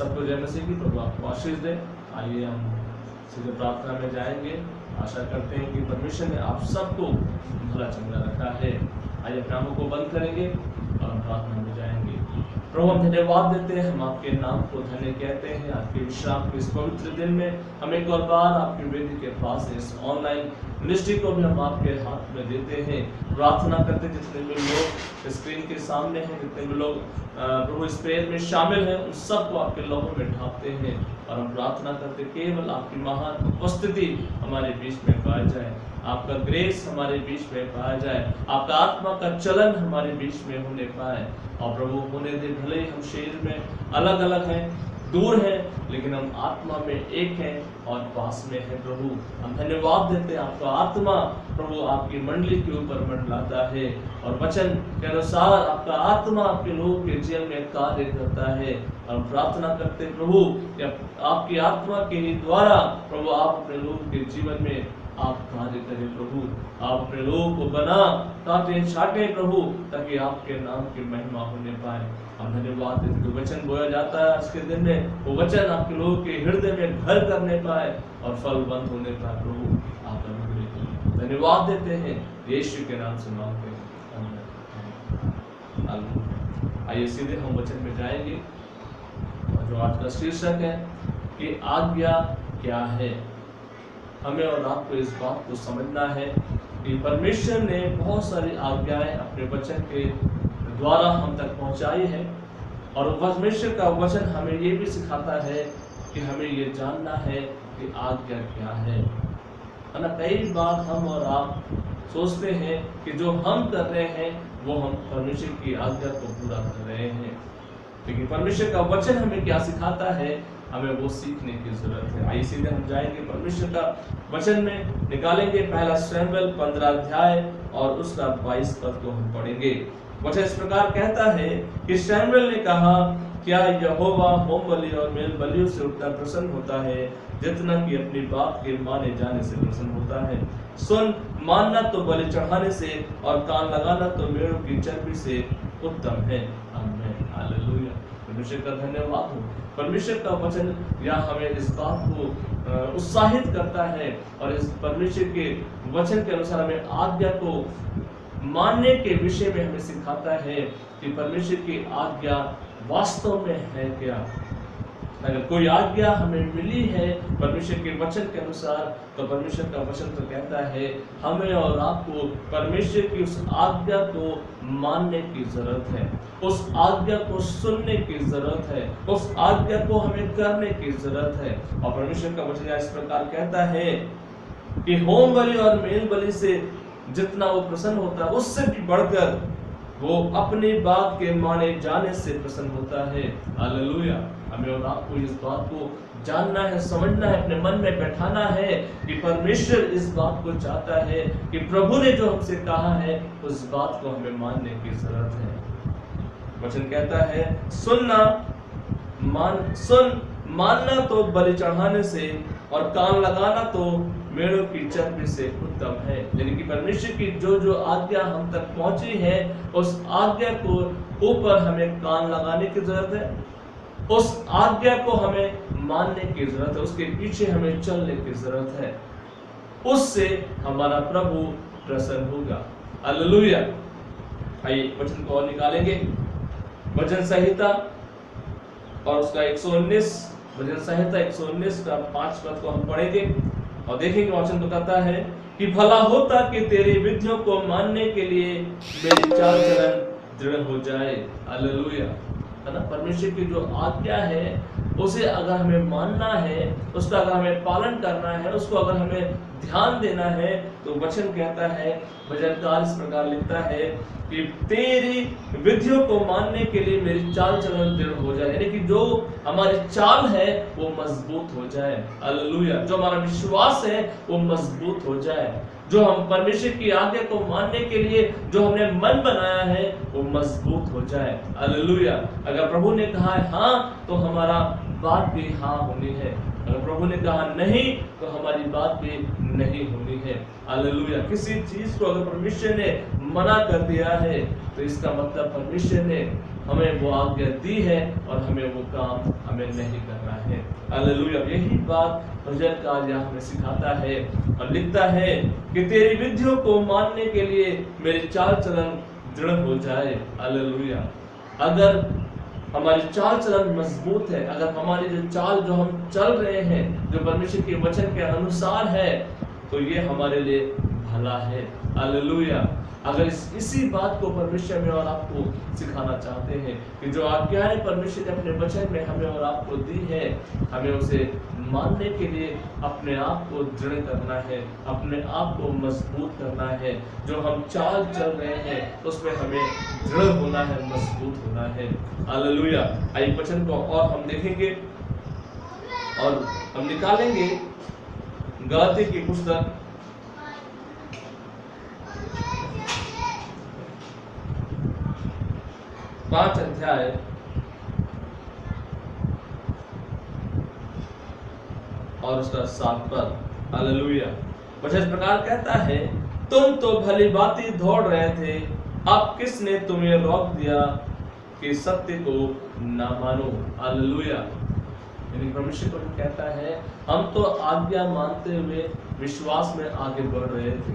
सबको जय मसीह की प्रभु आपको आशीष दे। आइए हम सीधे प्रार्थना में जाएंगे। आशा करते हैं कि परमेश्वर ने आप सबको भला चंगा रखा है। आइए अपने आंखों को बंद करेंगे और हम प्रार्थना में जाएंगे। प्रभु हम धन्यवाद देते हैं, हम आपके नाम को धन्य कहते हैं। आपके विश्राम के इस पवित्र दिन में हम एक और बार आपकी वेदी के पास इस ऑनलाइन मिनिस्ट्री को भी हम आपके हाथ में देते हैं। प्रार्थना करते जितने भी लोग स्क्रीन के सामने हैं, जितने भी लोग प्रभु इस प्रेयर में शामिल हैं, उन सबको आपके लोगों में ढांपते हैं और हम प्रार्थना करते केवल आपकी महान उपस्थिति हमारे बीच में पाया जाए, आपका ग्रेस हमारे बीच में पाया जाए, आपका आत्मा का चलन हमारे बीच में होने पाए। और प्रभु होने दे, भले ही हम शरीर में अलग अलग हैं, दूर हैं, लेकिन हम आत्मा में एक हैं और पास में है। प्रभु हम धन्यवाद देते हैं, आपका आत्मा प्रभु आपकी मंडली के ऊपर मंडलाता है और वचन के अनुसार आपका आत्मा आपके लोगों के जीवन में कार्य करता है। हम प्रार्थना करते हैं प्रभु कि आपकी आत्मा के ही द्वारा प्रभु आप अपने लोगों के जीवन में आप कार्य करें। प्रभु आप अपने लोगों को बना काटे छाटे प्रभु, ताकि आपके नाम की महिमा होने पाए। हम धन्यवाद देते जो वचन बोया जाता है आज के दिन में, वो वचन आपके लोगों के हृदय में घर करने पाए और फलवंत होने पाए। प्रभु आप धन्यवाद देते हैं, यीशु के नाम से मांगते हैं, आमीन। आइए सीधे हम वचन में जाएंगे और जो आज का शीर्षक है कि आज्ञा क्या है। हमें और आपको इस बात को समझना है कि परमेश्वर ने बहुत सारी आज्ञाएं अपने वचन के द्वारा हम तक पहुंचाई है और परमेश्वर का वचन हमें ये भी सिखाता है कि हमें ये जानना है कि आज्ञा क्या है ना। कई बार हम और आप सोचते हैं कि जो हम कर रहे हैं वो हम परमेश्वर की आज्ञा को पूरा कर रहे हैं, लेकिन परमेश्वर का वचन हमें क्या सिखाता है, हमें वो सीखने की जरूरत है। आइए सीधे हम जाएंगे परमेश्वर का वचन में, निकालेंगे पहला शमूएल 15 अध्याय और उसका 22 पद को हम पढ़ेंगे। वचन इस प्रकार कहता है कि शमूएल ने कहा, क्या यहोवा होम बलि और मेल बलियों से उतना प्रसन्न होता है जितना कि अपनी बात के माने जाने से प्रसन्न होता है। सुन, मानना तो बलि चढ़ाने से और कान लगाना तो मेढ़ों की चर्बी से उत्तम है। आमीन, हालेलुया। परमेश्वर का धन्यवाद हो। परमेश्वर का वचन यहाँ हमें इस बात को उत्साहित करता है और इस परमेश्वर के वचन के अनुसार हमें आज्ञा को मानने के विषय में हमें सिखाता है कि परमेश्वर की आज्ञा वास्तव में है क्या। अगर कोई आज्ञा हमें मिली है परमेश्वर के वचन के अनुसार, तो परमेश्वर का वचन तो कहता है हमें और आपको परमेश्वर की उस आज्ञा को मानने की जरूरत है, उस आज्ञा को सुनने की जरूरत है, उस आज्ञा को हमें करने की जरूरत है। और परमेश्वर का वचन इस प्रकार कहता है कि होम बलि और मेल बलि से जितना वो प्रसन्न होता है, उससे भी बढ़कर वो अपनी बात के माने जाने से प्रसन्न होता है। हालेलुया। हमें और आपको इस बात को जानना है, समझना है, अपने मन में बैठाना है कि परमेश्वर इस बात को चाहता है कि प्रभु ने जो हमसे कहा है उस बात को हमें मानने की जरूरत है। वचन कहता है सुन, मानना तो बलि चढ़ाने से और कान लगाना तो मेढ़ों की चर्बी से उत्तम है। यानी कि परमेश्वर की जो आज्ञा हम तक पहुंची है उस आज्ञा को ऊपर हमें कान लगाने की जरूरत है, उस आज्ञा को हमें मानने की जरूरत है, उसके पीछे हमें चलने की जरूरत है, उससे हमारा प्रभु प्रसन्न होगा। हालेलुया। आइए वचन को और निकालेंगे। वचन संहिता और उसका 119, वचन संहिता 119 का 5 पद को हम पढ़ेंगे और देखेंगे। वचन बताता है कि भला होता कि तेरी विधियों को मानने के लिए मेरी चाल चलन दृढ़ हो जाए। हालेलुया, है ना। परमेश्वर की जो आज्ञा है उसे अगर हमें मानना है, उसका अगर हमें पालन करना है, उसको अगर हमें ध्यान देना है, तो वचन कहता है, वचनकार इस प्रकार लिखता है कि तेरी विधियों को मानने के लिए मेरी चाल चलन दृढ़ हो जाए। यानी कि जो हमारी चाल है वो मजबूत हो जाए। हालेलुया। जो हमारा विश्वास है वो मजबूत हो जाए। जो हम परमेश्वर की आज्ञा को मानने के लिए जो हमने मन बनाया है वो मजबूत हो जाए। हालेलुया। अगर प्रभु ने कहा है हाँ, तो हमारा बात भी हाँ होनी है। अगर प्रभु ने कहा नहीं, तो हमारी बात भी नहीं होनी है। हालेलुया। किसी चीज को अगर परमेश्वर ने मना कर दिया है, तो इसका मतलब परमेश्वर ने हमें वो आज्ञा दी है और हमें वो काम हमें नहीं करना है। हालेलुया। यही बात भजनकार यहाँ हमें सिखाता है और लिखता है कि तेरी विधियों को मानने के लिए मेरे चाल चलन दृढ़ हो जाए। हालेलुया। अगर हमारी चाल चलन मजबूत है, अगर हमारी जो चाल जो हम चल रहे हैं जो परमेश्वर के वचन के अनुसार है, तो ये हमारे लिए भला है। हालेलुया। अगर इसी बात को परमेश्वर में और आपको सिखाना चाहते हैं कि जो आज्ञाएं परमेश्वर ने अपने वचन में हमें और आपको दी है, हमें उसे मानने के लिए अपने आप को दृढ़ करना है, अपने आप को मजबूत करना है। जो हम चाल चल रहे हैं उसमें हमें दृढ़ होना है, मजबूत होना है। हालेलुया। आइए वचन को और हम देखेंगे और हम निकालेंगे गलाती की पुस्तक 5 अध्याय और उसका 7 पद। हालेलुया। वचन इस प्रकार कहता है, तुम तो भली भांति दौड़ रहे थे, अब किसने तुम्हें रोक दिया कि सत्य को ना मानो। हालेलुया। यानी परमेश्वर को कहता है, हम तो आज्ञा मानते हुए विश्वास में आगे बढ़ रहे थे,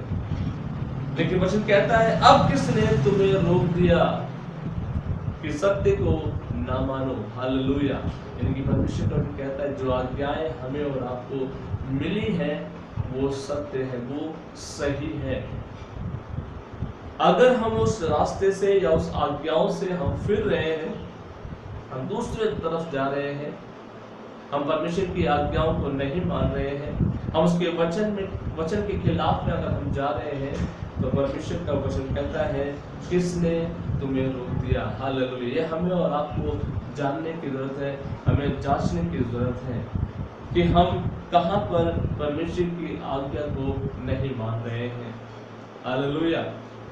लेकिन वचन कहता है अब किसने तुम्हें रोक दिया कि सत्य को ना मानो। हालेलुया। यानी कि परमेश्वर को कहता है जो आज्ञाएं हमें और आपको मिली है वो सत्य है, वो सही है। अगर हम उस रास्ते से या उस आज्ञाओं से हम फिर रहे हैं, हम दूसरे तरफ जा रहे हैं, हम परमेश्वर की आज्ञाओं को नहीं मान रहे हैं, हम उसके वचन के खिलाफ में अगर हम जा रहे हैं, तो परमेश्वर का वचन कहता है किसने तुम्हें रोक दिया। हालेलुया। ये हमें और आपको जानने की जरूरत है, हमें जांचने की जरूरत है कि हम कहां पर परमेश्वर की आज्ञा को नहीं मान रहे हैं। हालेलुया।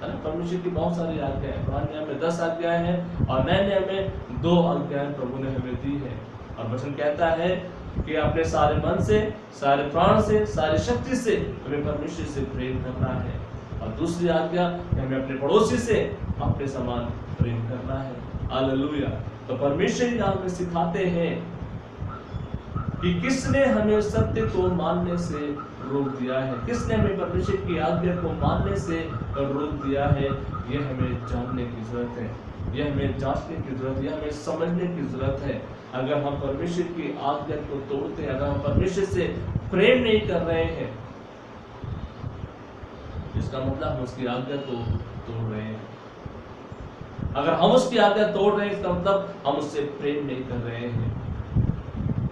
परमेश्वर की बहुत सारी आज्ञाएं, पुराने नियम में 10 आज्ञाएं हैं और नए नियम में 2 आज्ञाएं प्रभु ने हमें दी है। और वचन कहता है कि अपने सारे मन से, सारे प्राण से, सारी शक्ति से हमें परमेश्वर से प्रेम करना है। और दूसरी आज्ञा हमें अपने पड़ोसी से अपने समान प्रेम करना है। हालेलुया। तो परमेश्वर यहाँ हमें सिखाते हैं कि किसने हमें सत्य को मानने से रोक दिया है, किसने हमें परमेश्वर की आज्ञा को मानने से रोक दिया है। ये हमें जानने की जरूरत है, ये हमें जांचने की जरूरत है, ये हमें समझने की जरूरत है। अगर हम परमेश्वर की आज्ञा को तोड़ते हैं, अगर हम परमेश्वर से प्रेम नहीं कर रहे हैं, इसका मतलब हम उसकी आज्ञा को तोड़ रहे हैं। अगर हम उसकी आज्ञा तोड़ रहे हैं, इसका मतलब हम उससे प्रेम नहीं कर रहे हैं।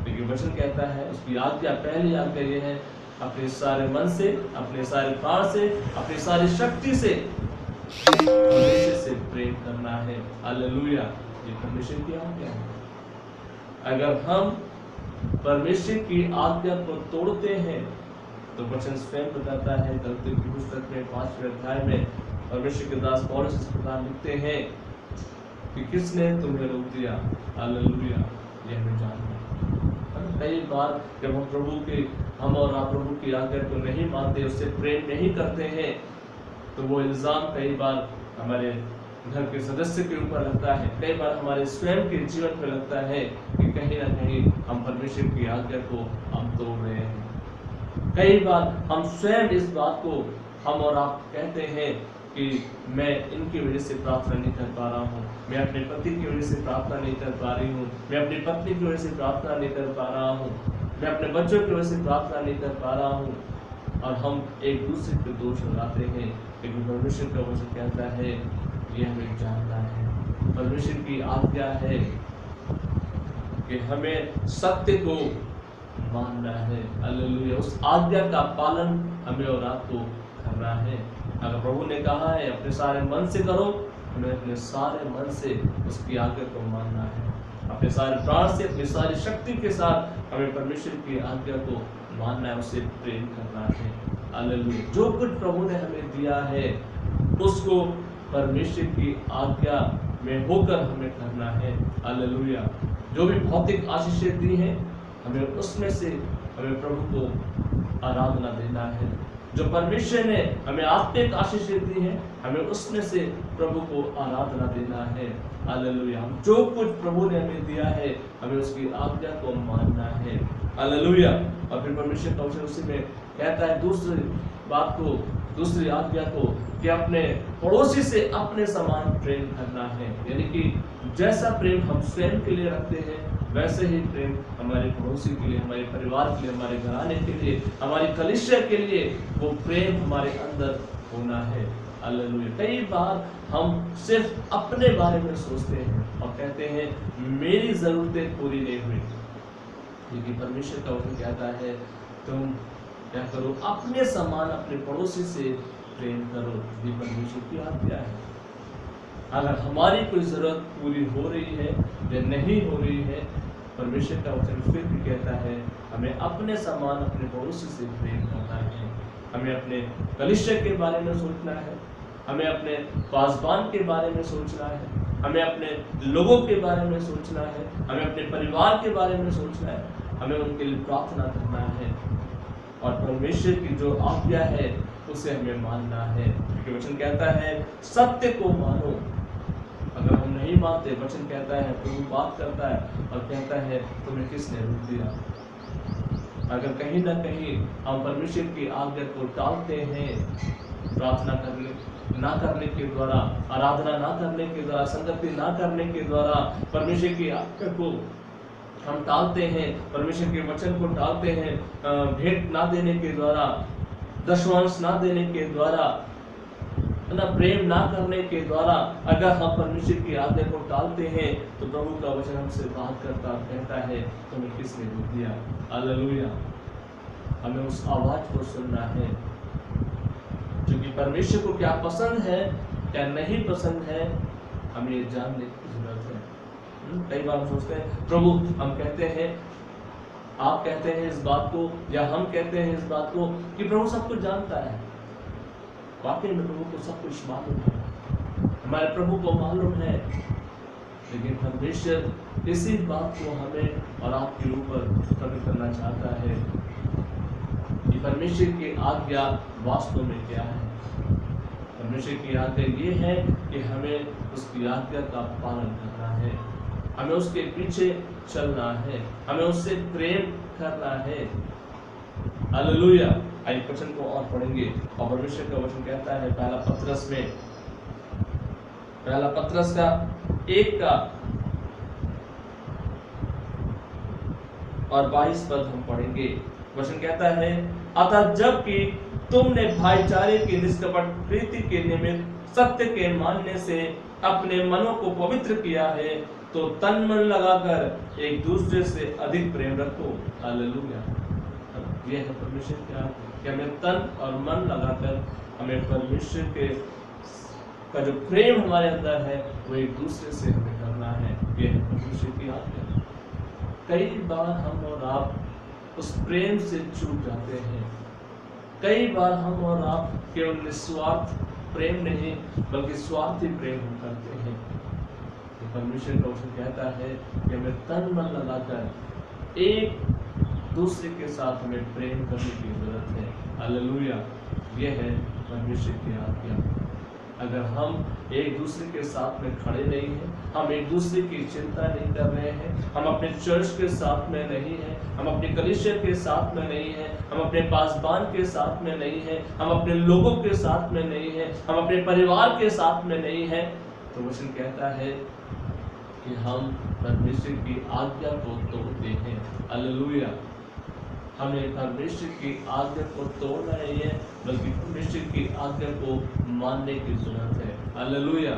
लेकिन वचन कहता है उसकी आज्ञा, पहली आज्ञा ये है अपने सारे मन से, अपने सारे प्राण से, अपनी सारी शक्ति से परमेश्वर से प्रेम करना है। हालेलुया। ये परमेश्वर की आज्ञा है। अगर हम परमेश्वर की आज्ञा को तोड़ते हैं तो वचन स्वयं बताता है, गलातियों की पुस्तक में 5वें अध्याय में परमेश्वर के दास पौलुस इस प्रकार लिखते हैं कि किसने तुम्हें रोक दिया। हालेलुया। ये हमें जानना है। कई बार जब हम और आप प्रभु की आज्ञा को नहीं मानते, उससे प्रेम नहीं करते हैं, तो वो इल्जाम कई बार हमारे घर के सदस्य के ऊपर लगता है, कई बार हमारे स्वयं के जीवन पर लगता है कि कहीं ना कहीं हम परमेश्वर की आज्ञा को हम तोड़ रहे हैं। कई बार हम स्वयं इस बात को हम और आप कहते हैं कि मैं इनकी वजह से प्रार्थना नहीं कर पा रहा हूँ, मैं अपने पति की वजह से प्रार्थना नहीं कर पा रही हूँ, मैं अपनी पत्नी की वजह से प्रार्थना नहीं कर पा रहा हूँ, मैं अपने बच्चों की वजह से प्रार्थना नहीं कर पा रहा हूँ, और हम एक दूसरे पे दोष लगाते हैं। लेकिन परमेश्वर का वचन कहता है ये हमें जानना है, परमेश्वर की आज्ञा है कि हमें सत्य को मानना है। हालेलुया। उस आज्ञा का पालन हमें और आपको करना है। अगर प्रभु ने कहा है अपने सारे मन से करो, हमें अपने सारे मन से उसकी आज्ञा को मानना है। अपने सारे प्राण से, अपनी सारी शक्ति के साथ हमें परमेश्वर की आज्ञा को मानना है, उसे प्रेम करना है। हालेलुया। जो कुछ प्रभु ने हमें दिया है उसको परमेश्वर की आज्ञा में होकर हमें करना है। हालेलुया। जो भी भौतिक आशीषें दी हैं, हमें उसमें से हमें प्रभु को आराधना देना है, जो परमेश्वर ने हमें आत्मिक आशीष दी है, हमें उसमें से प्रभु को आराधना देना है। हालेलुया। जो कुछ प्रभु ने हमें दिया है, हमें उसकी आज्ञा को मानना है। हालेलुया। और फिर परमेश्वर का वचन उसी में कहता है दूसरी आज्ञा को कि अपने पड़ोसी से अपने समान प्रेम करना है। यानी कि जैसा प्रेम हम स्वयं के लिए रखते हैं, वैसे ही प्रेम हमारे पड़ोसी के लिए, हमारे परिवार के लिए, हमारे घराने के लिए, हमारी कलीसिया के लिए वो प्रेम हमारे अंदर होना है। हालेलुया। कई बार हम सिर्फ अपने बारे में सोचते हैं और कहते हैं मेरी जरूरतें पूरी नहीं हुई, लेकिन परमेश्वर का वचन कहता है तुम क्या करो, अपने समान अपने पड़ोसी से प्रेम करो। ये परमेश्वर की आज्ञा है। अगर हमारी कोई जरूरत पूरी हो रही है या नहीं हो रही है, परमेश्वर का वचन फिर भी कहता है हमें अपने समान अपने पड़ोसी से प्रेम करना है। हमें अपने कलीसिया के बारे में सोचना है, हमें अपने पासबान के बारे में सोचना है, हमें अपने लोगों के बारे में सोचना है, हमें अपने परिवार के बारे में सोचना है, हमें उनके लिए प्रार्थना करना है और परमेश्वर की जो आज्ञा है उसे हमें मानना है। क्योंकि वचन कहता है सत्य को मानो। अगर हम नहीं मानते, वचन कहता है, प्रभु बात करता है और कहता है तुम्हें किसने रोक दिया। अगर कहीं ना कहीं हम परमेश्वर की आज्ञा को टालते हैं, प्रार्थना ना करने के द्वारा, आराधना ना करने के द्वारा, संगति ना करने के द्वारा, परमेश्वर की आज्ञा को हम टालते हैं, परमेश्वर के वचन को टालते हैं, भेंट ना देने के द्वारा, दशमांश ना देने के द्वारा, ना प्रेम ना करने के द्वारा, अगर हम परमेश्वर की आज्ञा को टालते हैं तो प्रभु का वचन हमसे बात करता कहता है तुम्हें किसने रोक दिया। हालेलुया। हमें उस आवाज को सुनना है, क्योंकि परमेश्वर को क्या पसंद है क्या नहीं पसंद है हमें ये जानने की जरूरत है। कई बार हम सोचते हैं प्रभु, हम कहते हैं, आप कहते हैं इस बात को या हम कहते हैं इस बात को कि प्रभु सब कुछ जानता है। वाकई में प्रभु को सब कुछ मालूम है, हमारे प्रभु को मालूम है, लेकिन परमेश्वर इसी बात को हमें और आपके ऊपर प्रकट करना चाहता है कि परमेश्वर की आज्ञा वास्तव में क्या है। परमेश्वर की आज्ञा ये है कि हमें उसकी आज्ञा का पालन करना है, हमें उसके पीछे चलना है, हमें उससे प्रेम करना है। हालेलुया। आइए वचन को और पढ़ेंगे और परमेश्वर का वचन कहता है पहला पत्रस का 1 का और 22 पद हम पढ़ेंगे। वचन कहता है अतः जबकि तुमने भाईचारे की निष्कपट प्रीति के निमित्त सत्य के मानने से अपने मनों को पवित्र किया है, तो तन मन लगाकर एक दूसरे से अधिक प्रेम रखो। हालेलुया। यह है परमेश्वर क्या कि हमें तन और मन लगाकर हमें परमेश्वर के का जो प्रेम हमारे अंदर है वो एक दूसरे से हमें करना है। यह है परमेश्वर की आज्ञा। कई बार हम और आप उस प्रेम से चूक जाते हैं। कई बार हम और आप केवल निस्वार्थ प्रेम नहीं बल्कि स्वार्थी प्रेम हम करते हैं। तो परमेश्वर का वचन कहता है कि हमें तन मन लगाकर एक दूसरे के साथ हमें प्रेम करने की जरूरत है। हालेलुया। यह है परमेश्वर की आज्ञा। अगर हम एक दूसरे के साथ में खड़े नहीं हैं, हम एक दूसरे की चिंता नहीं कर रहे हैं, हम अपने चर्च के साथ में नहीं हैं, हम अपने कलीसिया के साथ में नहीं हैं, हम अपने पासबान के साथ में नहीं हैं, हम अपने लोगों के साथ में नहीं हैं, हम अपने परिवार के साथ में नहीं हैं, तो वचन कहता है कि हम परमेश्वर की आज्ञा को तोड़ते हैं। हालेलुया। हमें परमेश्वर की आज्ञा को तोड़ना नहीं है बल्कि परमेश्वर की आज्ञा को मानने की जरूरत है। हालेलुया।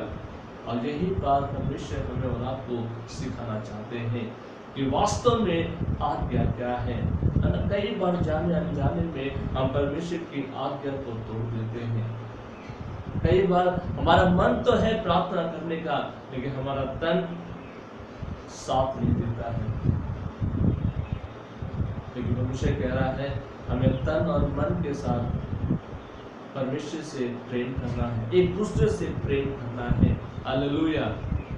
और यही बात परमेश्वर हमें और आपको सिखाना चाहते हैं कि वास्तव में आज्ञा क्या है। कई बार जाने अनजाने में हम परमेश्वर की आज्ञा को तोड़ देते हैं। कई बार हमारा मन तो है प्रार्थना करने का, लेकिन हमारा तन साथ नहीं देता है। लेकिन परमेश्वर कह रहा है हमें तन और मन के साथ परमेश्वर से प्रेम करना है, एक दूसरे से प्रेम करना है। हालेलुया।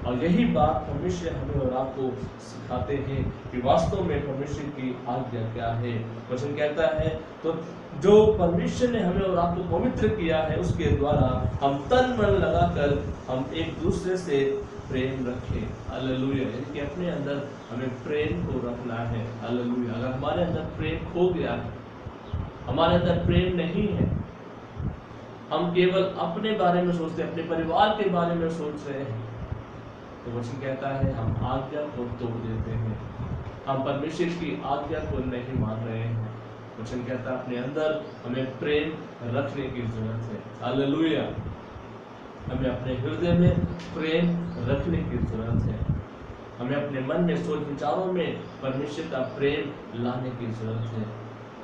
और यही बात परमेश्वर हमें और आपको सिखाते हैं कि वास्तव में परमेश्वर की आज्ञा क्या है। वचन कहता है तो जो परमेश्वर ने हमें और आपको पवित्र किया है उसके द्वारा हम तन मन लगाकर हम एक दूसरे से प्रेम रखें। हालेलुया। यानी कि अपने अंदर हमें प्रेम को रखना है। हालेलुया। अगर हमारे अंदर प्रेम खो गया है, हमारे अंदर प्रेम नहीं है, हम केवल अपने बारे में सोचते हैं, अपने परिवार के बारे में सोच रहे हैं, तो वचन कहता है हम आज्ञा को तोड़ देते हैं, हम परमेश्वर की आज्ञा को नहीं मान रहे हैं। वचन कहता है अपने अंदर हमें प्रेम रखने की जरूरत है। हालेलुया। हमें अपने हृदय में प्रेम रखने की जरूरत है। हमें अपने मन में सोच विचारों में परमेश्वर का प्रेम लाने की जरूरत है,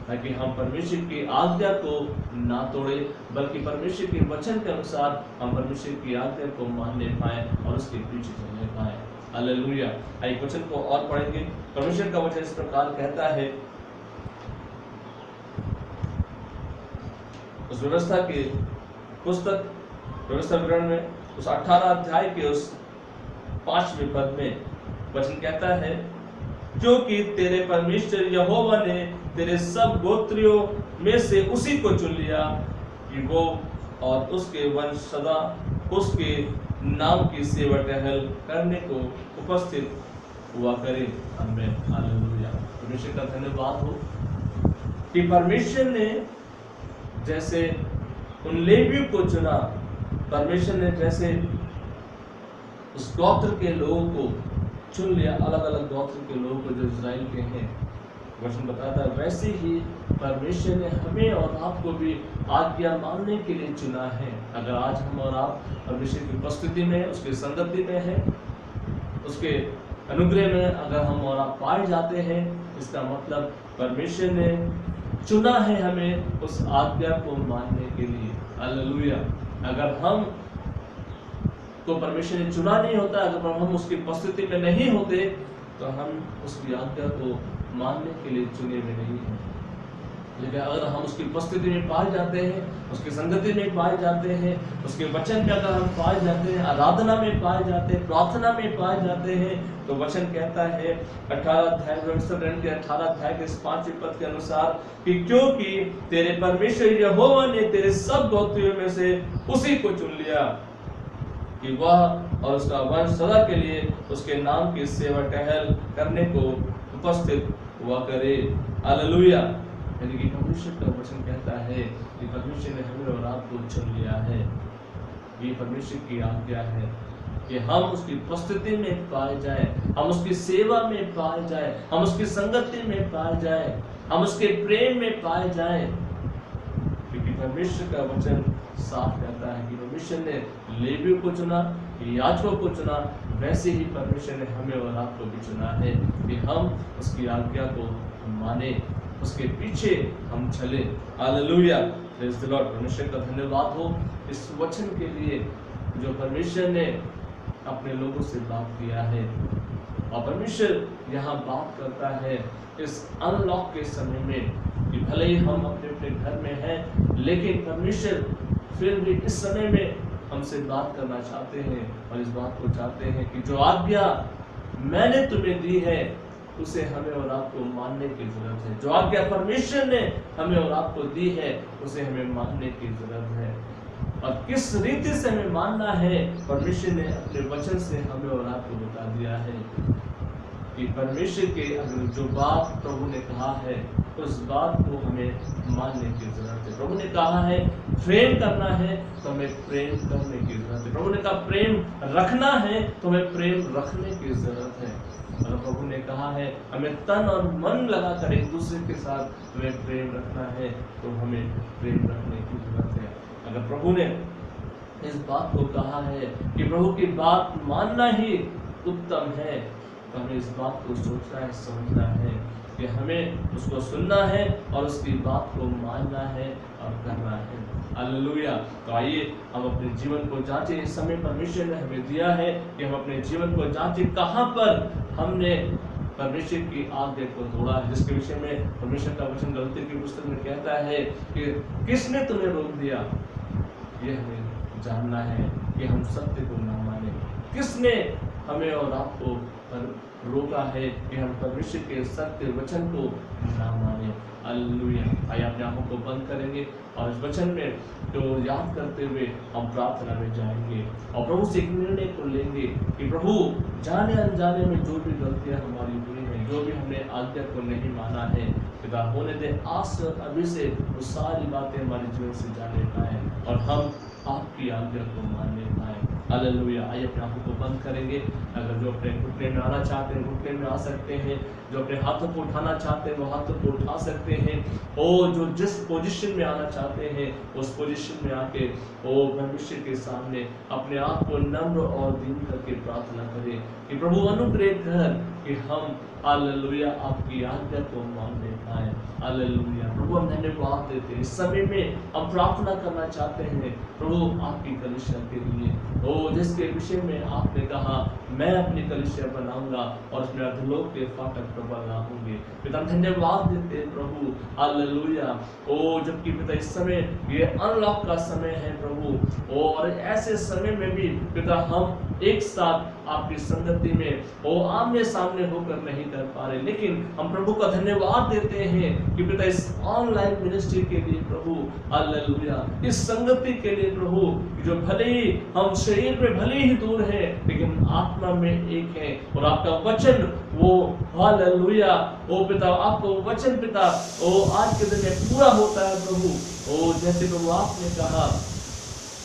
ताकि हम परमेश्वर की आज्ञा को ना तोड़े, बल्कि परमेश्वर के वचन के अनुसार हम परमेश्वर की आज्ञा को मानने पाए और उसके पीछे चलने पाए। हालेलुया। एक वचन को और पढ़ेंगे। परमेश्वर का वचन इस प्रकार कहता है, उस व्यवस्था की पुस्तक व्यवस्था विवरण में उस 18 अध्याय के उस 5वें पद में वचन कहता है, क्योंकि तेरे परमेश्वर यहोवा ने तेरे सब गोत्रियों में से उसी को चुन लिया कि वो और उसके वंश सदा उसके नाम की सेवा टहल करने को उपस्थित हुआ करे। आमीन। हालेलुया। परमेश्वर का धन्यवाद हो कि परमेश्वर ने जैसे उन लेवियों को चुना, परमेश्वर ने जैसे उस गोत्र के लोगों को चुन लिया, अलग अलग गोत्र के लोगों को जो इजराइल के हैं, वचन बताता है वैसे ही परमेश्वर ने हमें और आपको भी आज्ञा मानने के लिए चुना है। अगर आज हम और आप परमेश्वर की उपस्थिति में, उसकी संगति में है, उसके अनुग्रह में अगर हम और आप पाए जाते हैं, इसका मतलब परमेश्वर ने चुना है हमें उस आज्ञा को मानने के लिए। हालेलुया। अगर हम तो परमेश्वर ने चुना नहीं होता, अगर हम उसकी उपस्थिति में नहीं होते, तो हम उसकी आज्ञा को मानने के लिए चुने हुए नहीं हैं। लेकिन अगर हम उसकी उपस्थिति में पाए जाते हैं, उसकी संगति में पाए जाते हैं, उसके वचन में अगर हम पाए जाते हैं, आराधना में पाए जाते हैं, प्रार्थना में पाए जाते हैं, तो वचन कहता है 18 अध्याय के 18 अध्याय के 5वें पद के अनुसार कि क्योंकि तेरे परमेश्वर यहोवा ने तेरे सब गोत्रियों में से उसी को चुन लिया कि वह और उसका वंश सदा के लिए उसके नाम की सेवा टहल करने को उपस्थित हुआ करे। हालेलुया। यानी कि परमेश्वर का वचन कहता है कि परमेश्वर ने हमें और आपको चुन लिया है। ये परमेश्वर की आज्ञा है कि हम उसकी उपस्थिति में पाए जाए, हम उसकी सेवा में पाए जाए, हम उसकी संगति में पाए जाए, हम उसके प्रेम में पाए जाए, क्योंकि परमेश्वर का वचन साफ कहता है कि परमेश्वर ने लेवियों को चुना, याजकों को चुना, वैसे ही परमेश्वर ने हमें और आपको भी चुना है कि हम उसकी आज्ञा को माने, उसके पीछे हम चले। हालेलुया। Praise the Lord. परमेश्वर का धन्यवाद हो इस वचन के लिए जो परमेश्वर ने अपने लोगों से बात किया है। और परमेश्वर यहाँ बात करता है इस अनलॉक के समय में कि भले ही हम अपने अपने घर में हैं, लेकिन परमेश्वर फिर भी इस समय में हमसे बात करना चाहते हैं और इस बात को चाहते हैं कि जो आज्ञा मैंने तुम्हें दी है उसे हमें और आपको मानने की जरूरत है। जो आज्ञा परमेश्वर ने हमें और आपको दी है उसे हमें मानने की जरूरत है। और किस रीति से हमें मानना है, परमेश्वर ने अपने वचन से हमें और आपको बता दिया है कि परमेश्वर के अगर जो बात प्रभु ने कहा है उस बात को हमें मानने की जरूरत है। प्रभु ने कहा है प्रेम करना है तो हमें प्रेम करने की जरूरत है। प्रभु ने कहा प्रेम रखना है तो हमें प्रेम रखने की जरूरत है। और प्रभु ने कहा है हमें तन और मन लगाकर एक दूसरे के साथ हमें प्रेम रखना है तो हमें प्रेम रखने की जरूरत है। अगर प्रभु ने इस बात को कहा है कि प्रभु की बात मानना ही उत्तम है, तो हमें इस बात को सोचना है, समझना है कि हमें उसको सुनना है और उसकी बात को मानना है और करना है। हालेलुया। तो आइए हम अपने जीवन को जांचें। इस समय परमेश्वर ने हमें दिया है कि हम अपने जीवन को जांचें कहाँ पर हमने परमेश्वर की आज्ञा को तोड़ा है, जिसके विषय में परमेश्वर का वचन गलती की पुस्तक में कहता है कि किसने तुम्हें रोक दिया। ये हमें जानना है कि हम सत्य को न माने। किसने हमें और आपको रोका है कि हम परमेश्वर के सत्य वचन को ना माने। हालेलुया। आइए अपने आंखों को बंद करेंगे और इस वचन में जो याद करते हुए हम प्रार्थना में जाएंगे और प्रभु से एक निर्णय को लेंगे कि प्रभु जाने अनजाने में जो भी गलतियां हमारी हुई हैं, जो भी हमने आज्ञा को नहीं माना है, पिता होने दे आज से अभी से वो सारी बातें हमारे जीवन से जाने पाए और हम आपकी आज्ञा को मानने पाए। हालेलुया। आइए अपने आंखों को बंद करेंगे। अगर जो अपने घुटने में आना चाहते हैं घुटने में आ सकते हैं, जो अपने हाथों को उठाना चाहते हैं वो हाथों को उठा सकते हैं, और जो जिस पोजीशन में आना चाहते हैं उस पोजीशन में आके ओ परमेश्वर के सामने अपने आप को नम्र और दीन करके प्रार्थना करें कि प्रभु अनुग्रह कर कि हम हालेलुया आपकी आज्ञा को मानने पाए। हालेलुया। प्रभु हम धन्यवाद देते हैं। इस समय में हम प्रार्थना करना चाहते हैं प्रभु आपकी कलीसिया के लिए, ओ जिसके विषय में आपने कहा मैं अपनी कलीसिया बनाऊंगा और उसमें अधोलोक के फाटक प्रबल ना होंगे। पिता धन्यवाद देते हैं प्रभु। हालेलुया। ओ जबकि पिता इस समय ये अनलॉक का समय है प्रभु, और ऐसे समय में भी पिता हम एक साथ आपकी संगति में ओ आमने सामने होकर नहीं कर पा रहे, लेकिन हम प्रभु का धन्यवाद देते हैं कि पिता इस ऑनलाइन मिनिस्ट्री के लिए प्रभु, हालेलुया, इस संगति के लिए प्रभु, जो भले ही हम शरीर में भले ही दूर है लेकिन आत्मा में एक है, और आपका वचन वो हालेलुया ओ पिता आपको वचन पिता ओ आज के दिन में पूरा होता है प्रभु। ओ जैसे प्रभु आपने कहा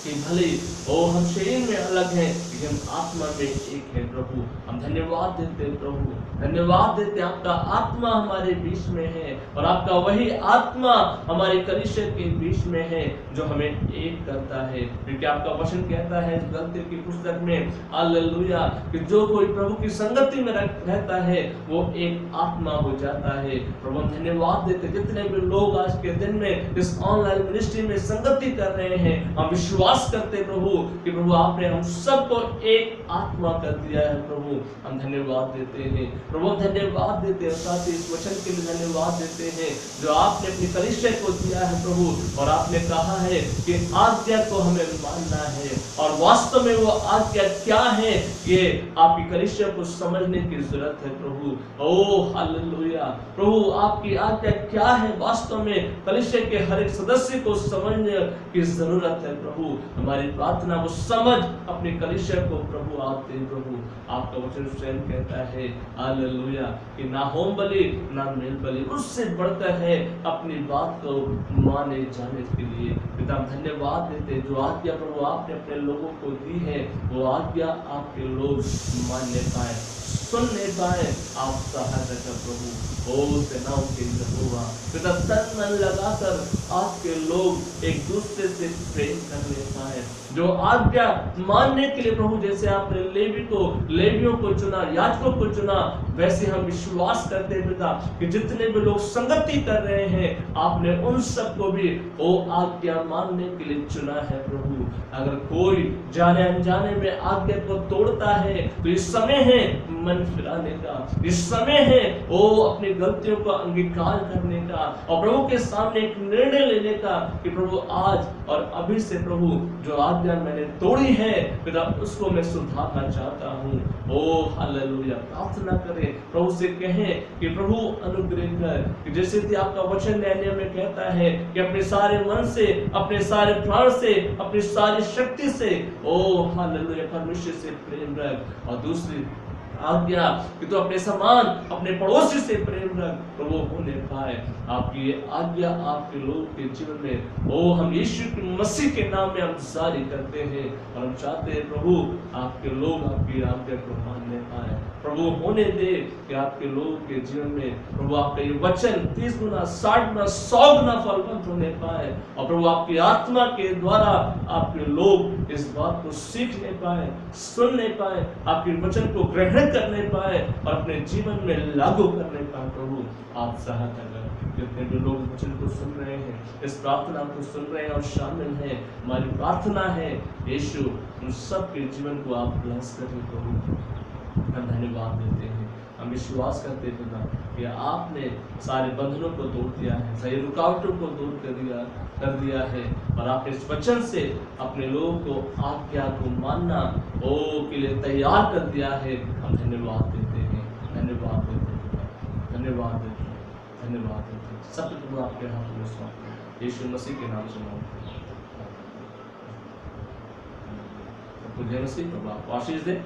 कि भले ओ हम शरीर में अलग हैं लेकिन हम आत्मा में एक है प्रभु। हम धन्यवाद देते हैं प्रभु, धन्यवाद देते हैं आपका आत्मा हमारे बीच में है, और आपका वही आत्मा हमारे कलीसिया के बीच में है जो हमें एक करता है, क्योंकि आपका वचन कहता है गलती की पुस्तक में हालेलुया कि जो कोई प्रभु की संगति में रहता है वो एक आत्मा हो जाता है। प्रभु हम धन्यवाद देते जितने भी लोग आज के दिन में इस ऑनलाइन मिनिस्ट्री में संगति कर रहे हैं, हम विश्वास करते प्रभु कि प्रभु आपने हम सबको एक आत्मा कर दिया है प्रभु। हम धन्यवाद देते हैं प्रभु, धन्यवाद देते हैं, साथ ही इस वचन के लिए धन्यवाद देते हैं जो आपने अपनी कलीसिया को दिया है प्रभु, और आपने कहा है कि आज्ञा को हमें मानना है, और वास्तव में वो आज्ञा क्या है ये आपकी कलीसिया को समझने की जरूरत है प्रभु। ओ हालेलुया प्रभु, आपकी आज्ञा क्या है वास्तव में कलीसिया के हर एक सदस्य को समझने की जरूरत है प्रभु। हमारी प्रार्थना वो समझ अपनी कलीसिया को प्रभु आप दे प्रभु। आपका वचन स्वयं कहता है हालेलुया कि ना होम बलि ना मेल बलि उससे बढ़कर है अपनी बात को माने जाने के लिए। पिता धन्यवाद देते जो आज्ञा प्रभु आपने अपने लोगों को दी है वो आज्ञा आपके लोग मानने पाए, सुनने पाए। आप सहायता कर प्रभु। ओ सेनाओं के यहोवा पिता तन मन लगाकर आपके लोग एक दूसरे से प्रेम करने पाए, जो आज्ञा मानने के लिए प्रभु जैसे आपने लेवियों को चुना, याजकों को चुना, वैसे हम विश्वास करते हैं पिता कि जितने भी लोग संगति कर रहे हैं आपने उन सबको भी ओ आज्ञा मानने के लिए चुना है प्रभु। अगर कोई जाने अनजाने में आज्ञा को तोड़ता है तो इस समय है मन फिराने का, इस समय है ओ अपनी गलतियों का अंगीकार करने का और प्रभु के सामने एक निर्णय लेने का कि प्रभु आज और अभी से प्रभु जो आज्ञा मैंने तोड़ी है पिता उसको मैं सुधारना चाहता हूँ। ओ हालेलुया, प्रार्थना करें प्रभु से, कहें कि प्रभु अनुग्रह कर कि जैसे कि आपका वचन नहम्याह में कहता है कि अपने सारे मन से, अपने सारे प्राण से, अपनी सारी शक्ति से ओ हालेलुया परमेश्वर से प्रेम रख, और दूसरी आज्ञा कि तो अपने समान अपने पड़ोसी से प्रेम रख प्रभु होने पाए। आपकी आज्ञा आपके लोगों के जीवन में ओ हम यीशु की मसीह के नाम में हम जारी करते हैं, और हम चाहते हैं प्रभु आपके लोग आपकी आज्ञा को मानने पाए। प्रभु होने दे कि आपके लोगों के जीवन में प्रभु आपका ये वचन 30 गुना 60 गुना 100 गुना फलवंत होने पाए, और प्रभु आपकी आत्मा के द्वारा आपके लोग इस बात को सीखने पाए, सुनने पाए, आपके वचन को ग्रहण करने पाए और अपने जीवन में लागू करने पाए। प्रभु आप सहायता करें। जितने भी लोग वचन को सुन रहे हैं, इस प्रार्थना को सुन रहे हैं और शामिल हैं, हमारी प्रार्थना है यीशु उन सब के जीवन को आप ब्लेस करें प्रभु। हम धन्यवाद देते हैं, हम हम विश्वास करते हैं खुदा कि आपने सारे बंधनों को तोड़ दिया है, सारी रुकावटों को दूर कर दिया है और आप इस वचन से अपने लोगों को आज्ञा को मानना के लिए तैयार कर दिया है। हम धन्यवाद देते हैं, धन्यवाद देते हैं, धन्यवाद देते हैं, धन्यवाद देते हैं। सब कुछ आपके हाथ में सौंपते हैं, यीशु मसीह के नाम से मांगते हैं। सबको जय मसीह, प्रभु आपको आशीष दे।